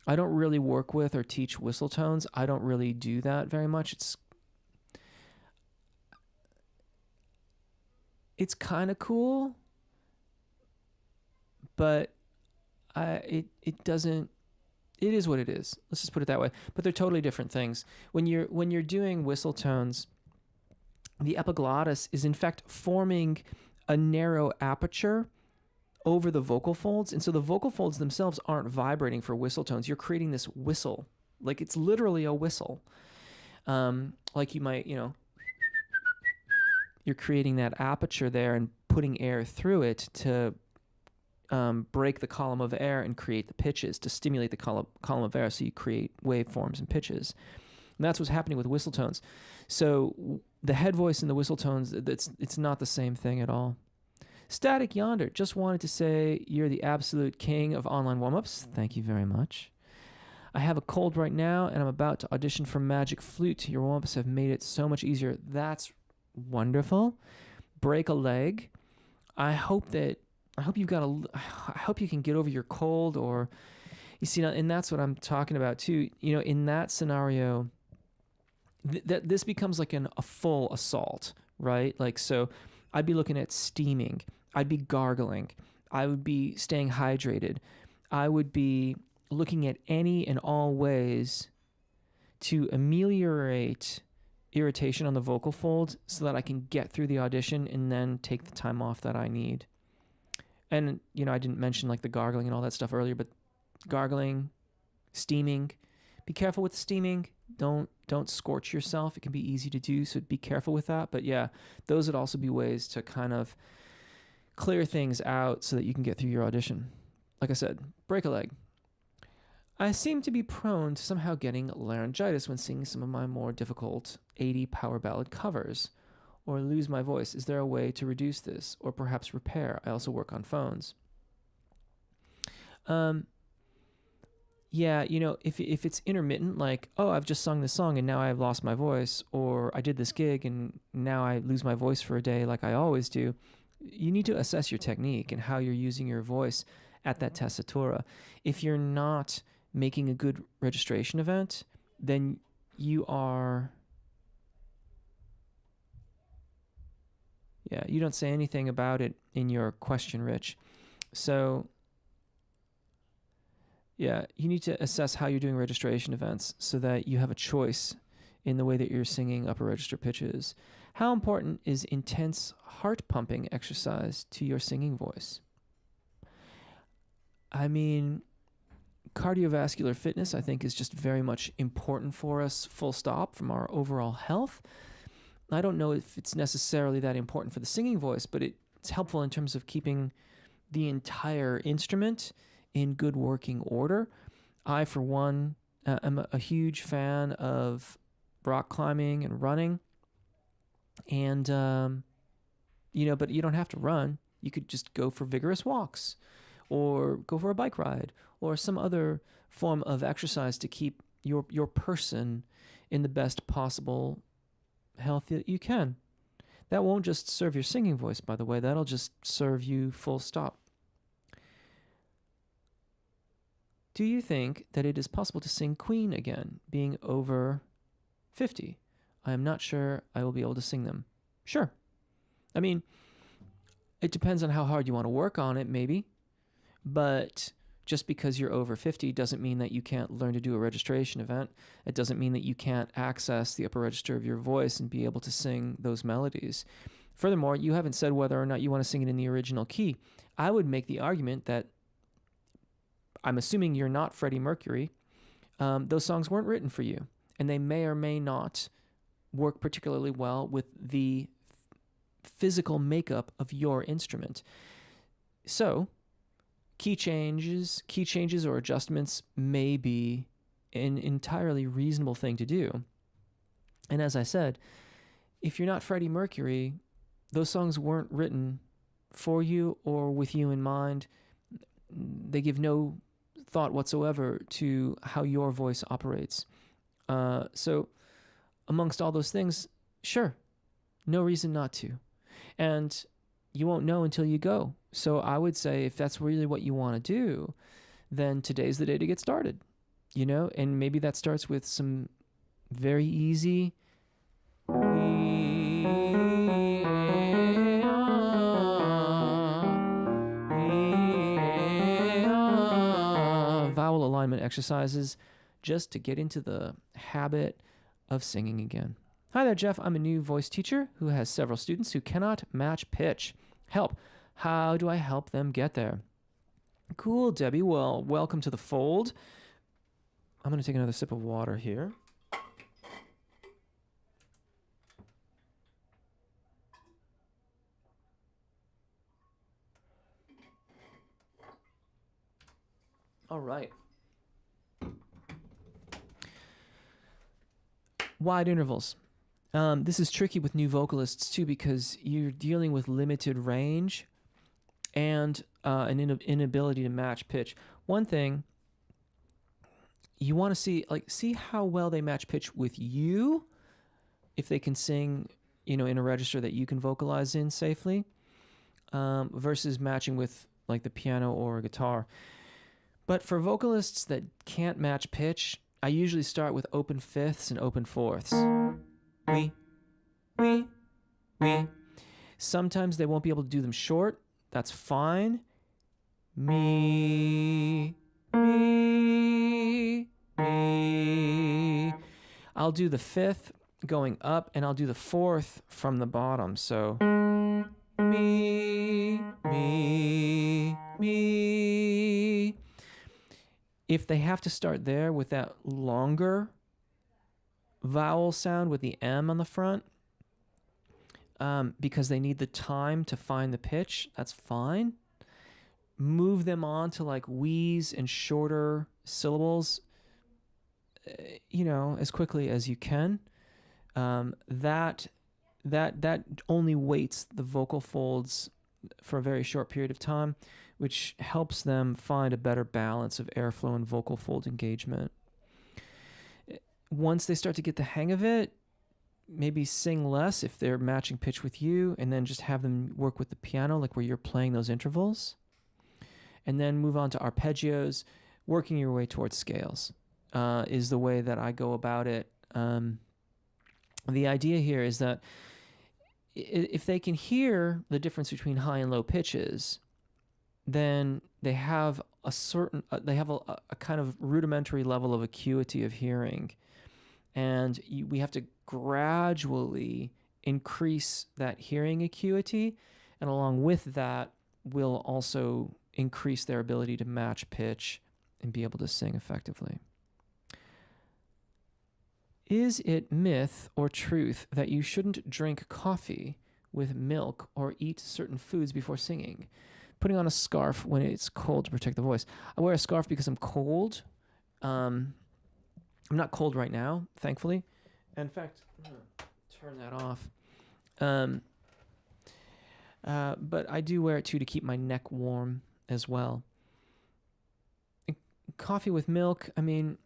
I don't really work with or teach whistle tones. I don't really do that very much. It's kind of cool, but it doesn't. It is what it is. Let's just put it that way. But they're totally different things. When you're doing whistle tones, the epiglottis is in fact forming a narrow aperture over the vocal folds, and so the vocal folds themselves aren't vibrating for whistle tones. You're creating this whistle, like it's literally a whistle. Like you might, you're creating that aperture there and putting air through it to break the column of air and create the pitches, to stimulate the column of air, so you create waveforms and pitches. And that's what's happening with whistle tones. So the head voice and the whistle tones, it's not the same thing at all. Static Yonder, just wanted to say you're the absolute king of online warm-ups. Thank you very much. I have a cold right now, and I'm about to audition for Magic Flute. Your warm-ups have made it so much easier. That's wonderful. Break a leg. I hope you can get over your cold, or you see, and that's what I'm talking about too. In that scenario, that this becomes like a full assault, right? Like, so I'd be looking at steaming. I'd be gargling. I would be staying hydrated. I would be looking at any and all ways to ameliorate irritation on the vocal folds so that I can get through the audition and then take the time off that I need. And, I didn't mention like the gargling and all that stuff earlier, but gargling, steaming, be careful with the steaming. Don't scorch yourself. It can be easy to do, so be careful with that. But yeah, those would also be ways to kind of clear things out so that you can get through your audition. Like I said, break a leg. I seem to be prone to somehow getting laryngitis when singing some of my more difficult 80 power ballad covers, or lose my voice. Is there a way to reduce this, or perhaps repair? I also work on phones. Yeah, if it's intermittent, like, oh, I've just sung this song and now I've lost my voice, or I did this gig and now I lose my voice for a day like I always do, you need to assess your technique and how you're using your voice at that tessitura. If you're not making a good registration event, then you are... Yeah, you don't say anything about it in your question, Rich. So, yeah, you need to assess how you're doing registration events so that you have a choice in the way that you're singing upper register pitches. How important is intense heart pumping exercise to your singing voice? I mean, cardiovascular fitness, I think, is just very much important for us, full stop, from our overall health. I don't know if it's necessarily that important for the singing voice, but it's helpful in terms of keeping the entire instrument in good working order. I, for one, am a huge fan of rock climbing and running. And, but you don't have to run. You could just go for vigorous walks or go for a bike ride or some other form of exercise to keep your person in the best possible health that you can. That won't just serve your singing voice, by the way. That'll just serve you full stop. Do you think that it is possible to sing Queen again, being over 50? I am not sure I will be able to sing them. Sure. I mean, it depends on how hard you want to work on it, maybe. But just because you're over 50 doesn't mean that you can't learn to do a registration event. It doesn't mean that you can't access the upper register of your voice and be able to sing those melodies. Furthermore, you haven't said whether or not you want to sing it in the original key. I would make the argument that, I'm assuming you're not Freddie Mercury, those songs weren't written for you, and they may or may not work particularly well with the physical makeup of your instrument. So, key changes or adjustments may be an entirely reasonable thing to do. And as I said, if you're not Freddie Mercury, those songs weren't written for you or with you in mind. They give no thought whatsoever to how your voice operates. So amongst all those things, sure, no reason not to. And you won't know until you go. So I would say if that's really what you want to do, then today's the day to get started, and maybe that starts with some very easy vowel alignment exercises just to get into the habit of singing again. Hi there, Jeff. I'm a new voice teacher who has several students who cannot match pitch. Help. How do I help them get there? Cool, Debbie. Well, welcome to the fold. I'm going to take another sip of water here. All right. Wide intervals. This is tricky with new vocalists too because you're dealing with limited range and an inability to match pitch. One thing you want to see how well they match pitch with you, if they can sing, in a register that you can vocalize in safely, versus matching with like the piano or a guitar. But for vocalists that can't match pitch, I usually start with open fifths and open fourths. We. Sometimes they won't be able to do them short. That's fine. Me. I'll do the fifth going up, and I'll do the fourth from the bottom. So, me. If they have to start there with that longer vowel sound with the M on the front, because they need the time to find the pitch, that's fine. Move them on to like wheeze and shorter syllables, as quickly as you can. That only weights the vocal folds for a very short period of time, which helps them find a better balance of airflow and vocal fold engagement. Once they start to get the hang of it, maybe sing less if they're matching pitch with you, and then just have them work with the piano, like where you're playing those intervals. And then move on to arpeggios. Working your way towards scales is the way that I go about it. The idea here is that if they can hear the difference between high and low pitches, then they have a kind of rudimentary level of acuity of hearing, and we have to gradually increase that hearing acuity, and along with that, we'll also increase their ability to match pitch and be able to sing effectively. Is it myth or truth that you shouldn't drink coffee with milk or eat certain foods before singing? Putting on a scarf when it's cold to protect the voice. I wear a scarf because I'm cold. I'm not cold right now, thankfully. In fact, I'm going to turn that off. But I do wear it too to keep my neck warm as well. Coffee with milk, I mean,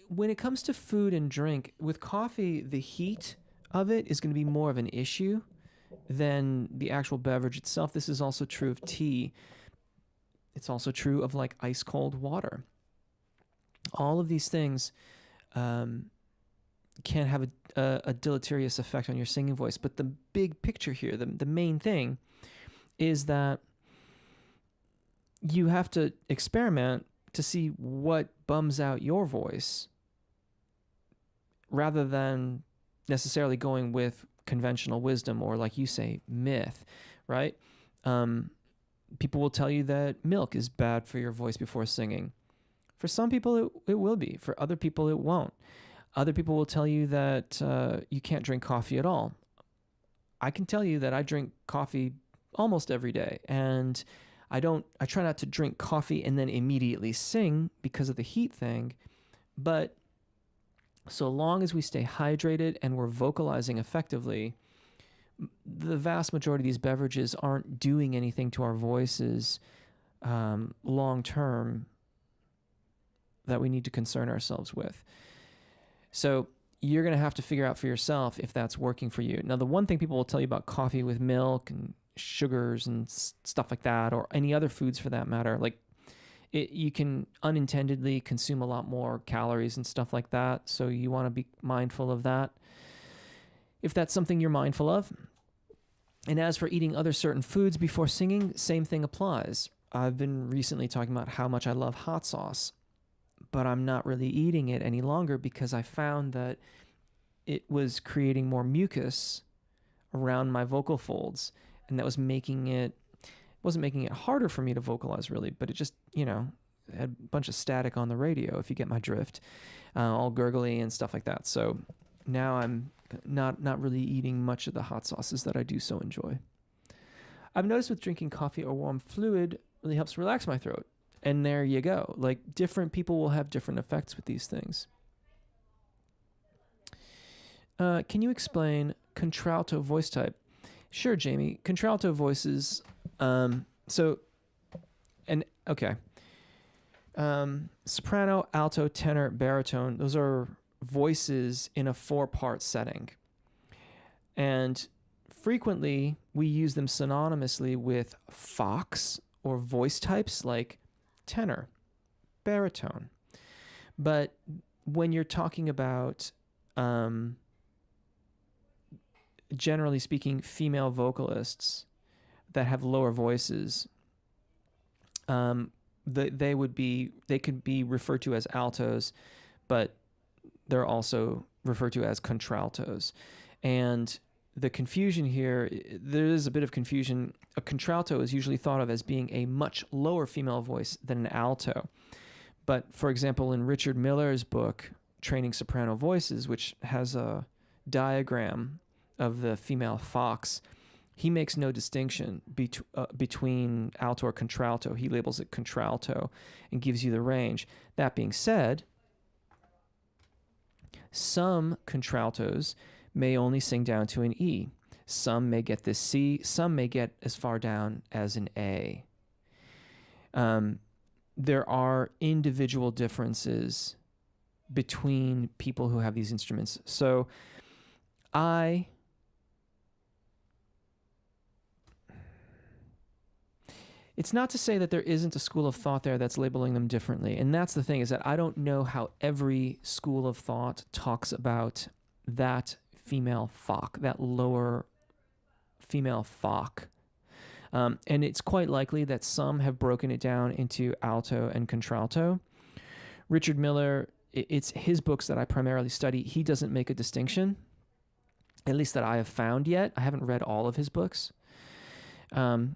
when it comes to food and drink, with coffee, the heat of it is going to be more of an issue than the actual beverage itself. This is also true of tea. It's also true of like ice cold water. All of these things can have a deleterious effect on your singing voice. But the big picture here, the main thing, is that you have to experiment to see what bums out your voice rather than necessarily going with conventional wisdom or, like you say, myth, right? People will tell you that milk is bad for your voice before singing. For some people, it will be. For other people, it won't. Other people will tell you that you can't drink coffee at all. I can tell you that I drink coffee almost every day, and I try not to drink coffee and then immediately sing because of the heat thing, but so long as we stay hydrated and we're vocalizing effectively, the vast majority of these beverages aren't doing anything to our voices long term that we need to concern ourselves with. So you're going to have to figure out for yourself if that's working for you. Now, the one thing people will tell you about coffee with milk and sugars and stuff like that, or any other foods for that matter, like you can unintendedly consume a lot more calories and stuff like that. So you want to be mindful of that if that's something you're mindful of. And as for eating other certain foods before singing, same thing applies. I've been recently talking about how much I love hot sauce, but I'm not really eating it any longer because I found that it was creating more mucus around my vocal folds, and that was wasn't making it harder for me to vocalize really, but it just, had a bunch of static on the radio, if you get my drift, all gurgly and stuff like that. So now I'm not really eating much of the hot sauces that I do so enjoy. I've noticed with drinking coffee or warm fluid really helps relax my throat. And there you go. Like, different people will have different effects with these things. Can you explain contralto voice type? Sure, Jamie. Contralto voices. Soprano, alto, tenor, baritone. Those are voices in a 4-part setting. And frequently we use them synonymously with fox or voice types like tenor, baritone. But when you're talking about, generally speaking, female vocalists that have lower voices, they could be referred to as altos, but they're also referred to as contraltos. And the confusion here, there is a bit of confusion. A contralto is usually thought of as being a much lower female voice than an alto. But for example, in Richard Miller's book, Training Soprano Voices, which has a diagram of the female fox, he makes no distinction between alto or contralto. He labels it contralto and gives you the range. That being said, some contraltos may only sing down to an E. Some may get this C. Some may get as far down as an A. There are individual differences between people who have these instruments. So it's not to say that there isn't a school of thought there that's labeling them differently. And that's the thing, is that I don't know how every school of thought talks about that female fox, that lower female Fock. And it's quite likely that some have broken it down into alto and contralto. Richard Miller, it's his books that I primarily study. He doesn't make a distinction, at least that I have found yet. I haven't read all of his books. So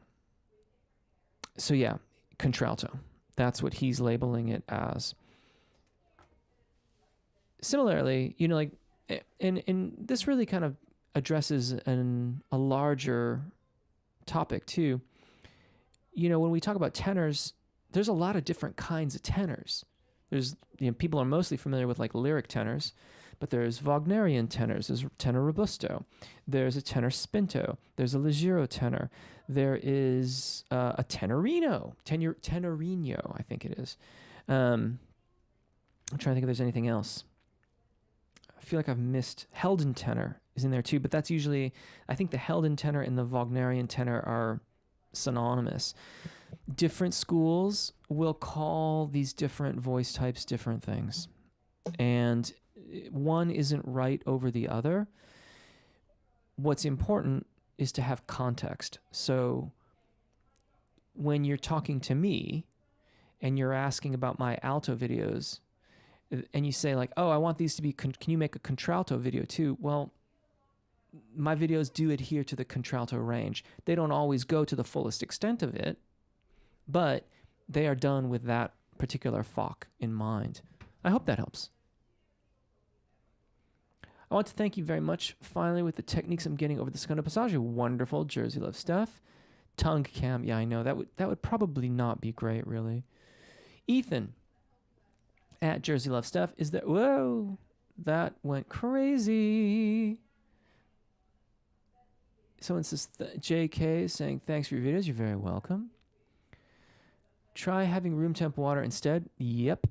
yeah, contralto. That's what he's labeling it as. Similarly, like, and this really kind of addresses a larger topic too. When we talk about tenors, there's a lot of different kinds of tenors. There's, people are mostly familiar with like lyric tenors, but there's Wagnerian tenors. There's tenor robusto. There's a tenor spinto. There's a leggero tenor. There is a tenorino, I think it is. I'm trying to think if there's anything else. I feel like I've missed Helden tenor is in there too, but that's usually, I think the Helden tenor and the Wagnerian tenor are synonymous. Different schools will call these different voice types different things, and one isn't right over the other. What's important is to have context. So when you're talking to me and you're asking about my alto videos, and you say like, oh, I want these to be, can you make a contralto video too? Well, my videos do adhere to the contralto range. They don't always go to the fullest extent of it, but they are done with that particular Fock in mind. I hope that helps. I want to thank you very much, finally, with the techniques I'm getting over the secondo passaggio. Wonderful. Jersey Love Steph. Tongue cam. Yeah, I know. That would probably not be great, really. Ethan, at Jersey Love Steph, is there... Whoa! That went crazy. Someone says, JK saying, thanks for your videos. You're very welcome. Try having room temp water instead. Yep.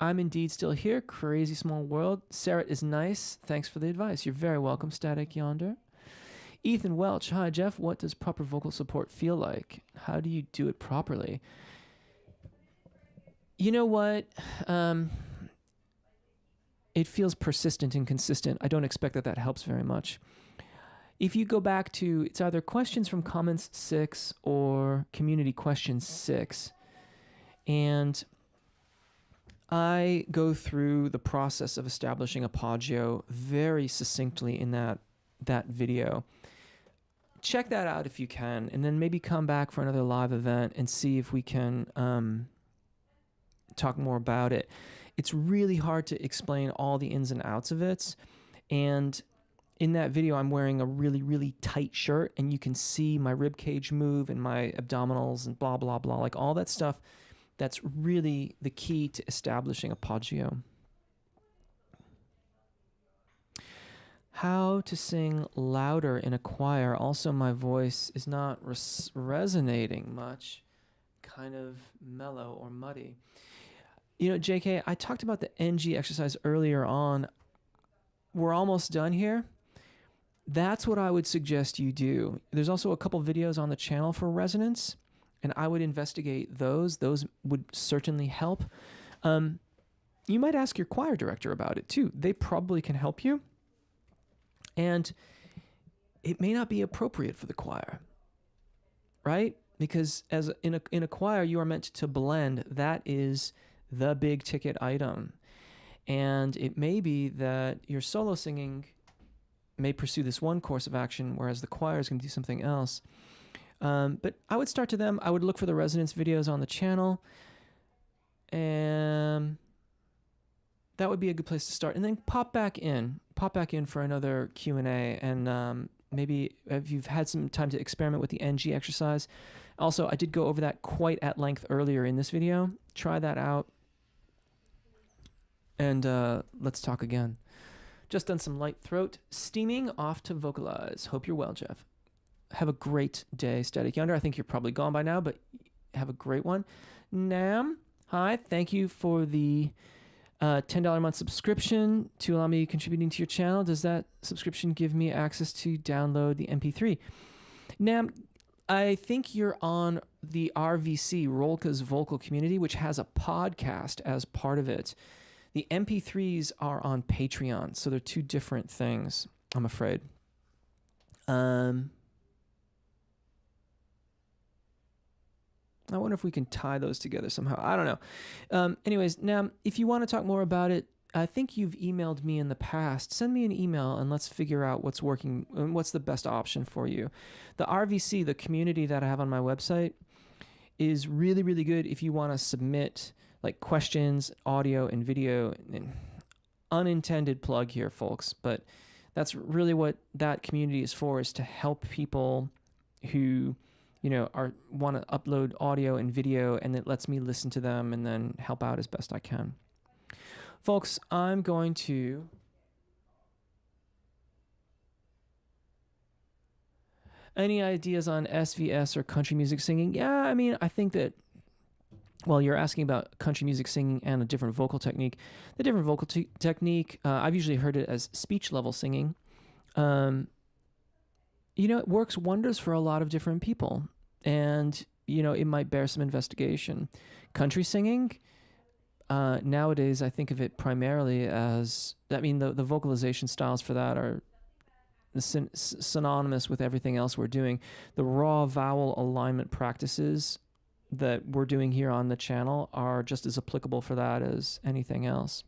I'm indeed still here. Crazy small world. Sarah is nice. Thanks for the advice. You're very welcome, Static Yonder. Ethan Welch. Hi, Jeff. What does proper vocal support feel like? How do you do it properly? You know what? It feels persistent and consistent. I don't expect that helps very much. If you go back to, it's either questions from comments 6 or community questions 6, and I go through the process of establishing a Poggio very succinctly in that video. Check that out if you can, and then maybe come back for another live event and see if we can talk more about it. It's really hard to explain all the ins and outs of it, and in that video, I'm wearing a really, really tight shirt, and you can see my rib cage move and my abdominals and blah, blah, blah, like all that stuff. That's really the key to establishing a Poggio. How to sing louder in a choir. Also, my voice is not resonating much, kind of mellow or muddy. JK, I talked about the NG exercise earlier on. We're almost done here. That's what I would suggest you do. There's also a couple videos on the channel for resonance, and I would investigate those. Those would certainly help. You might ask your choir director about it too. They probably can help you. And it may not be appropriate for the choir, right? Because as in a choir, you are meant to blend. That is the big ticket item. And it may be that your solo singing may pursue this one course of action, whereas the choir is going to do something else. But I would start to them. I would look for the resonance videos on the channel. And that would be a good place to start. And then pop back in for another Q&A. And maybe if you've had some time to experiment with the NG exercise. Also, I did go over that quite at length earlier in this video. Try that out. And let's talk again. Just done some light throat steaming, off to vocalize. Hope you're well, Jeff. Have a great day, Static Yonder. I think you're probably gone by now, but have a great one. Nam, hi. Thank you for the $10 a month subscription to allow me contributing to your channel. Does that subscription give me access to download the MP3? Nam, I think you're on the RVC, Rolka's Vocal Community, which has a podcast as part of it. The MP3s are on Patreon, so they're two different things, I'm afraid. I wonder if we can tie those together somehow. I don't know. Anyways, now, if you want to talk more about it, I think you've emailed me in the past. Send me an email and let's figure out what's working and what's the best option for you. The RVC, the community that I have on my website, is really, really good if you want to submit like questions, audio, and video. And unintended plug here, folks, but that's really what that community is for, is to help people who want to upload audio and video, and it lets me listen to them and then help out as best I can. Folks, I'm going to any ideas on SVS or country music singing? Yeah, I mean, I think that, well, you're asking about country music singing and a different vocal technique. The different vocal technique, I've usually heard it as speech level singing. It works wonders for a lot of different people, and it might bear some investigation. Country singing, nowadays I think of it primarily as, the vocalization styles for that are synonymous with everything else we're doing. The raw vowel alignment practices that we're doing here on the channel are just as applicable for that as anything else.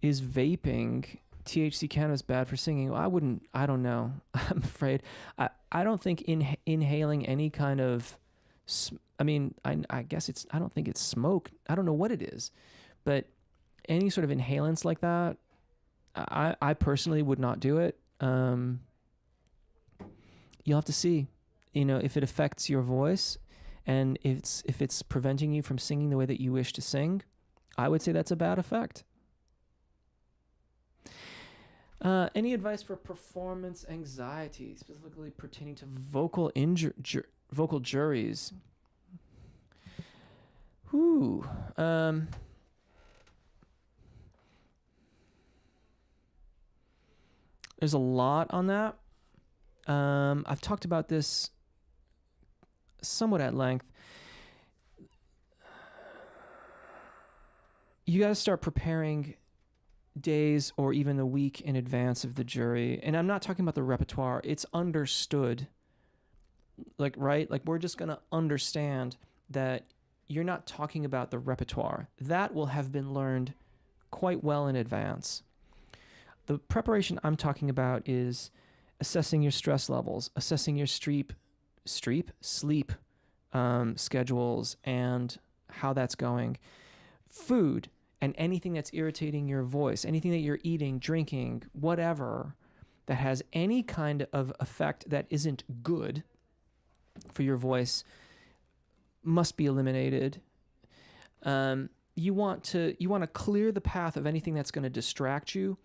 Is vaping THC cannabis bad for singing? I don't know. I'm afraid. I don't think inhaling any kind of, I guess I don't think it's smoke. I don't know what it is, but any sort of inhalants like that, I personally would not do it. You'll have to see, if it affects your voice and if it's preventing you from singing the way that you wish to sing. I would say that's a bad effect. Any advice for performance anxiety, specifically pertaining to vocal juries? There's a lot on that. I've talked about this somewhat at length. You got to start preparing days or even a week in advance of the jury. And I'm not talking about the repertoire. It's understood. Right? We're just going to understand that you're not talking about the repertoire. That will have been learned quite well in advance. The preparation I'm talking about is assessing your stress levels, assessing your sleep schedules and how that's going. Food and anything that's irritating your voice, anything that you're eating, drinking, whatever, that has any kind of effect that isn't good for your voice must be eliminated. You want to clear the path of anything that's going to distract you,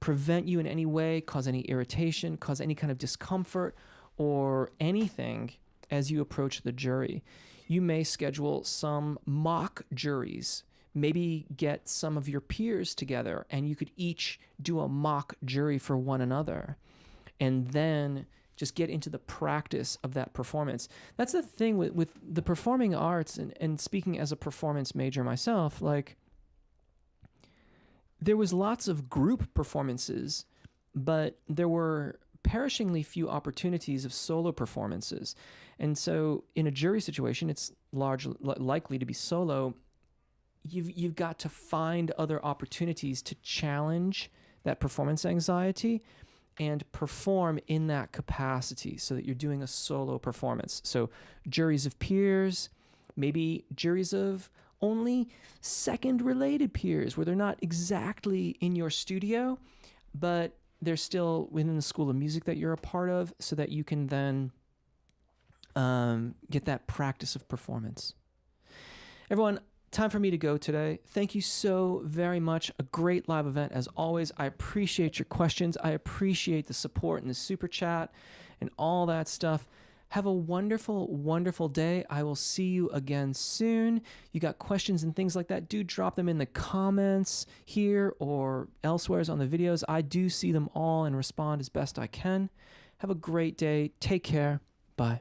prevent you in any way, cause any irritation, cause any kind of discomfort or anything as you approach the jury. You may schedule some mock juries. Maybe get some of your peers together and you could each do a mock jury for one another, and then just get into the practice of that performance. That's the thing with the performing arts, and speaking as a performance major myself, there was lots of group performances, but there were perishingly few opportunities of solo performances. And so in a jury situation, it's likely to be solo. You've got to find other opportunities to challenge that performance anxiety and perform in that capacity so that you're doing a solo performance. So juries of peers, maybe juries of only second related peers where they're not exactly in your studio, but they're still within the school of music that you're a part of, so that you can then get that practice of performance. Everyone, time for me to go today. Thank you so very much. A great live event as always. I appreciate your questions. I appreciate the support and the super chat and all that stuff. Have a wonderful, wonderful day. I will see you again soon. You got questions and things like that, do drop them in the comments here or elsewhere on the videos. I do see them all and respond as best I can. Have a great day. Take care. Bye.